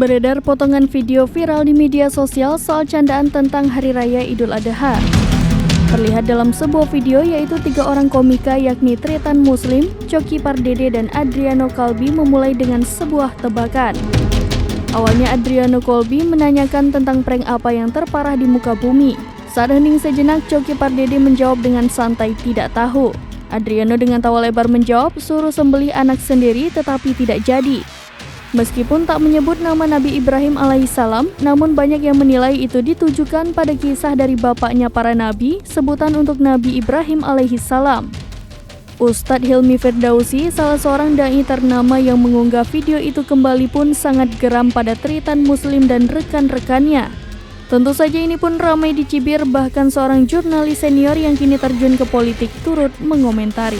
Beredar potongan video viral di media sosial soal candaan tentang Hari Raya Idul Adha. Terlihat dalam sebuah video yaitu 3 orang komika yakni Tretan Muslim, Coki Pardede, dan Adriano Colby memulai dengan sebuah tebakan. Awalnya Adriano Colby menanyakan tentang prank apa yang terparah di muka bumi. Saat hening sejenak, Coki Pardede menjawab dengan santai tidak tahu. Adriano dengan tawa lebar menjawab suruh sembelih anak sendiri tetapi tidak jadi. Meskipun tak menyebut nama Nabi Ibrahim alaihissalam, namun banyak yang menilai itu ditujukan pada kisah dari bapaknya para nabi, sebutan untuk Nabi Ibrahim alaihissalam. Ustadz Hilmi Firdausi, salah seorang dai ternama yang mengunggah video itu kembali pun sangat geram pada Tretan Muslim dan rekan-rekannya. Tentu saja ini pun ramai dicibir, bahkan seorang jurnalis senior yang kini terjun ke politik turut mengomentari.